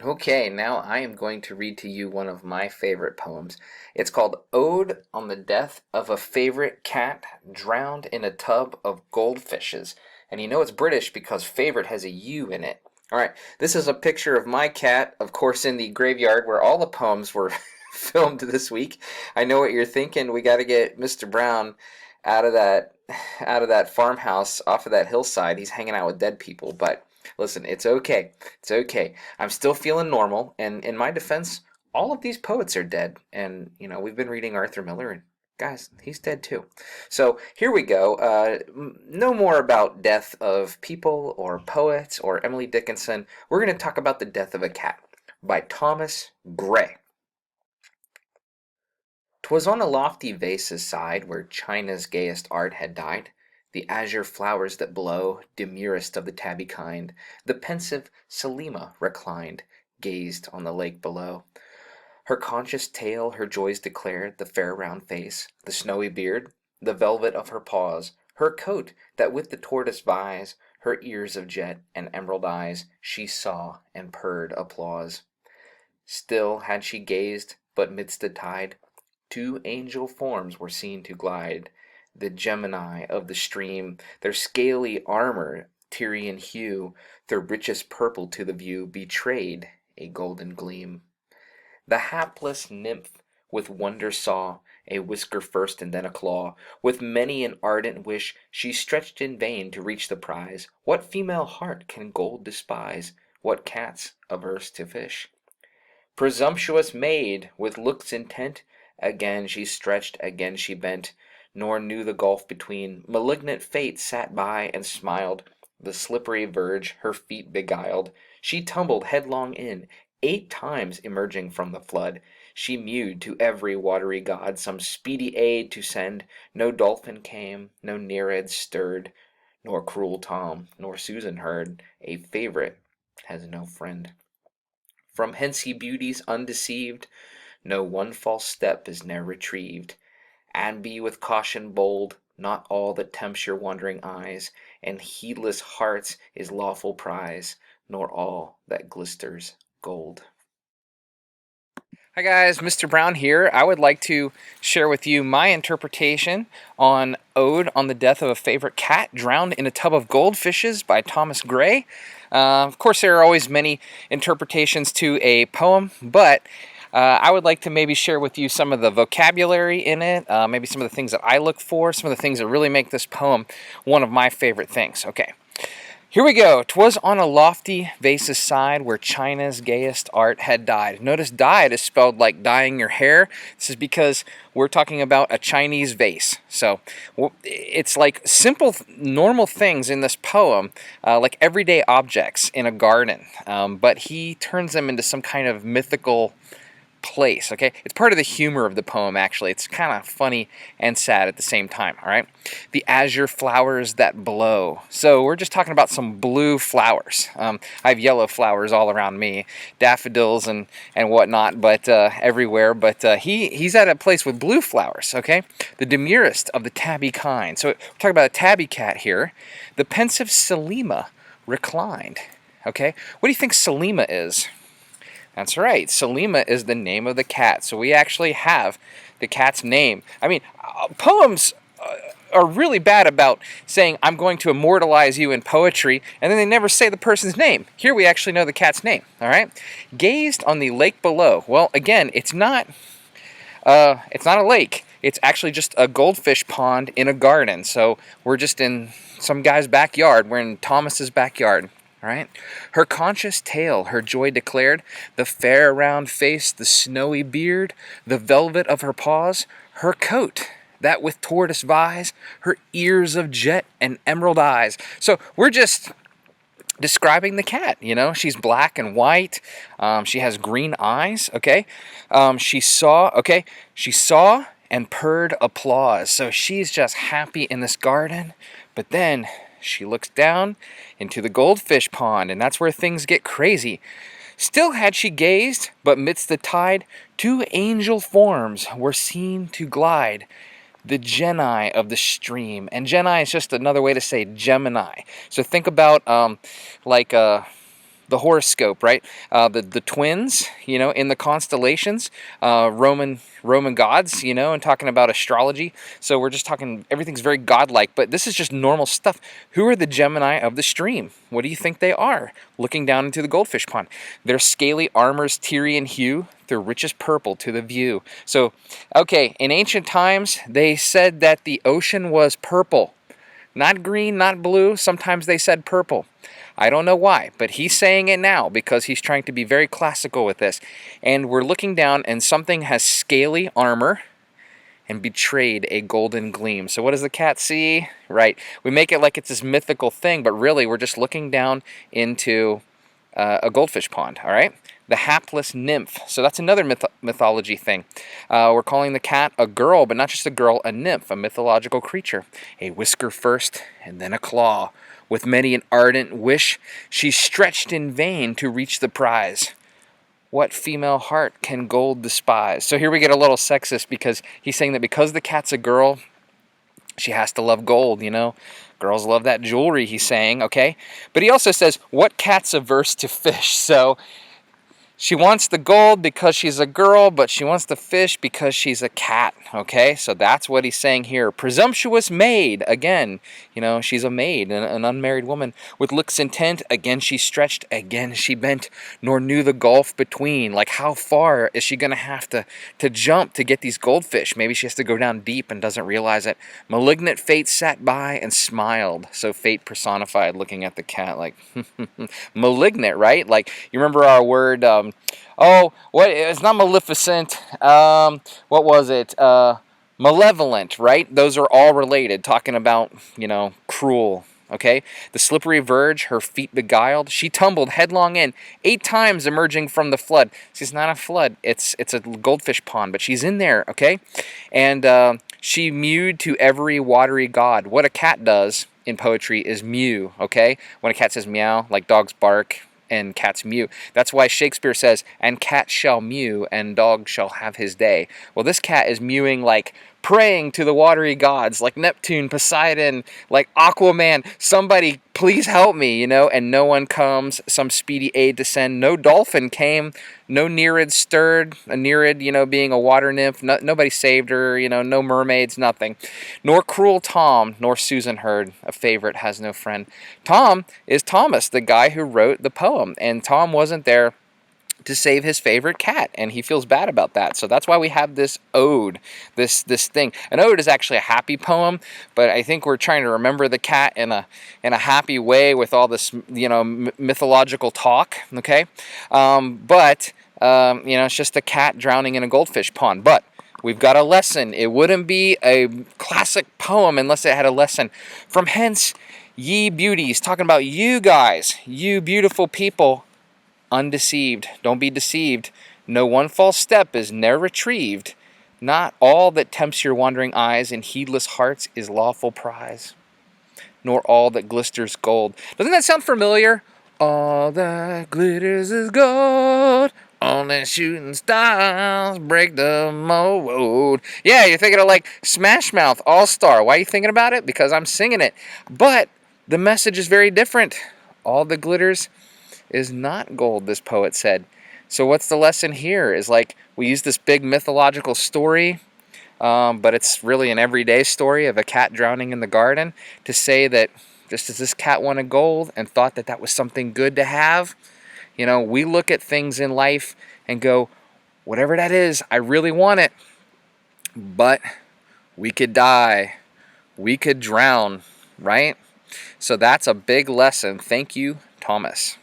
Okay, now I am going to read to you one of my favorite poems. It's called Ode on the Death of a Favorite Cat Drowned in a Tub of Goldfishes. And you know it's British because favorite has a U in it. All right, this is a picture of my cat, of course, in the graveyard where all the poems were filmed this week. I know what you're thinking. We got to get Mr. Brown out of that farmhouse off of that hillside. He's hanging out with dead people, but listen, it's okay. It's okay. I'm still feeling normal, and in my defense, all of these poets are dead. And, we've been reading Arthur Miller, and guys, he's dead too. So here we go. No more about death of people or poets or Emily Dickinson. We're going to talk about the death of a cat by Thomas Gray. 'Twas on a lofty vase's side, where China's gayest art had died, the azure flowers that blow, demurest of the tabby kind, the pensive Selima reclined, gazed on the lake below. Her conscious tale her joys declared, the fair round face, the snowy beard, the velvet of her paws, her coat that with the tortoise vies, her ears of jet and emerald eyes, she saw and purred applause. Still had she gazed, but midst the tide two angel forms were seen to glide, the Gemini of the stream, their scaly armor, Tyrian hue, their richest purple to the view betrayed a golden gleam. The hapless nymph with wonder saw a whisker first and then a claw. With many an ardent wish she stretched in vain to reach the prize. What female heart can gold despise? What cat's averse to fish? Presumptuous maid, with looks intent, again she stretched, again she bent, nor knew the gulf between. Malignant fate sat by and smiled, the slippery verge her feet beguiled. She tumbled headlong in, 8 times emerging from the flood. She mewed to every watery god some speedy aid to send. No dolphin came, no Nereid stirred, nor cruel Tom, nor Susan heard. A favorite has no friend. From hence he beauties undeceived, no one false step is ne'er retrieved. And be with caution bold, not all that tempts your wandering eyes and heedless hearts is lawful prize, nor all that glisters gold. Hi guys, Mr. Brown here. I would like to share with you my interpretation on Ode on the Death of a Favorite Cat Drowned in a Tub of Goldfishes by Thomas Gray. Of course, there are always many interpretations to a poem, but I would like to maybe share with you some of the vocabulary in it, maybe some of the things that I look for, some of the things that really make this poem one of my favorite things. Okay. Here we go. 'Twas on a lofty vase's side, where China's gayest art had died. Notice dyed is spelled like dyeing your hair. This is because we're talking about a Chinese vase. So it's like simple, normal things in this poem, like everyday objects in a garden. But he turns them into some kind of mythical place. Okay, it's part of the humor of the poem. Actually, it's kind of funny and sad at the same time. All right, the azure flowers that blow. So we're just talking about some blue flowers. I have yellow flowers all around me, daffodils and whatnot, but everywhere. But he's at a place with blue flowers. Okay, the demurest of the tabby kind. So we're talking about a tabby cat here. The pensive Selima reclined. Okay, what do you think Selima is? That's right. Selima is the name of the cat. So we actually have the cat's name. I mean, poems are really bad about saying, I'm going to immortalize you in poetry, and then they never say the person's name. Here we actually know the cat's name. All right? Gazed on the lake below. Well, again, it's not a lake. It's actually just a goldfish pond in a garden. So we're just in some guy's backyard. We're in Thomas's backyard. Right? Her conscious tale, her joy declared, the fair round face, the snowy beard, the velvet of her paws, her coat, that with tortoise vies, her ears of jet and emerald eyes. So we're just describing the cat, she's black and white, she has green eyes, okay? She saw and purred applause. So she's just happy in this garden, but then she looks down into the goldfish pond, and that's where things get crazy. Still had she gazed, but midst the tide, two angel forms were seen to glide, the Genii of the stream. And Genii is just another way to say Gemini. So think about like the horoscope, right? The twins, you know, in the constellations, Roman gods, you know, and talking about astrology. So we're just talking, everything's very godlike, but this is just normal stuff. Who are the Gemini of the stream? What do you think they are? Looking down into the goldfish pond, their scaly armor's Tyrian hue, their richest purple to the view. So, okay, in ancient times, they said that the ocean was purple. Not green, not blue. Sometimes they said purple. I don't know why, but he's saying it now because he's trying to be very classical with this. And we're looking down and something has scaly armor and betrayed a golden gleam. So what does the cat see? Right. We make it like it's this mythical thing, but really we're just looking down into a goldfish pond, all right? The hapless nymph. So that's another mythology thing. We're calling the cat a girl, but not just a girl, a nymph, a mythological creature. A whisker first, and then a claw. With many an ardent wish, she stretched in vain to reach the prize. What female heart can gold despise? So here we get a little sexist because he's saying that because the cat's a girl, she has to love gold, you know. Girls love that jewelry, he's saying, okay? But he also says, what cat's averse to fish? So she wants the gold because she's a girl, but she wants the fish because she's a cat, okay? So that's what he's saying here. Presumptuous maid, again, you know, she's a maid, an unmarried woman. With looks intent, again she stretched, again she bent, nor knew the gulf between. Like, how far is she going to have to jump to get these goldfish? Maybe she has to go down deep and doesn't realize it. Malignant fate sat by and smiled. So fate personified, looking at the cat like, malignant, right? Like, you remember our word... it's not maleficent. What was it? Malevolent, right? Those are all related, talking about, you know, cruel. Okay? The slippery verge, her feet beguiled. She tumbled headlong in, 8 times emerging from the flood. It's not a flood. It's a goldfish pond, but she's in there, okay? And she mewed to every watery god. What a cat does in poetry is mew, okay? When a cat says meow, like dogs bark, and cats mew. That's why Shakespeare says, and cat shall mew, and dog shall have his day. Well, this cat is mewing like praying to the watery gods, like Neptune, Poseidon, like Aquaman. Somebody please help me, you know, and no one comes, some speedy aid to send. No dolphin came, no Nereid stirred, a Nereid, you know, being a water nymph. Nobody saved her, you know, no mermaids, nothing. Nor cruel Tom, nor Susan heard, a favorite has no friend. Tom is Thomas, the guy who wrote the poem, and Tom wasn't there to save his favorite cat, and he feels bad about that. So that's why we have this ode, this thing. An ode is actually a happy poem, but I think we're trying to remember the cat in a happy way with all this, you know, mythological talk. Okay, but you know, it's just a cat drowning in a goldfish pond. But we've got a lesson. It wouldn't be a classic poem unless it had a lesson. From hence, ye beauties, talking about you guys, you beautiful people. Undeceived, don't be deceived. No one false step is ne'er retrieved. Not all that tempts your wandering eyes and heedless hearts is lawful prize, nor all that glisters gold. Doesn't that sound familiar? All that glitters is gold. Only shooting stars break the mold. Yeah, you're thinking of like Smash Mouth All-Star. Why are you thinking about it? Because I'm singing it. But the message is very different. All that glitters is not gold, this poet said. So what's the lesson here? Is like, we use this big mythological story, but it's really an everyday story of a cat drowning in the garden, to say that just as this cat wanted gold and thought that that was something good to have, you know, we look at things in life and go, whatever that is, I really want it, but we could die, we could drown, right? So that's a big lesson. Thank you, Thomas.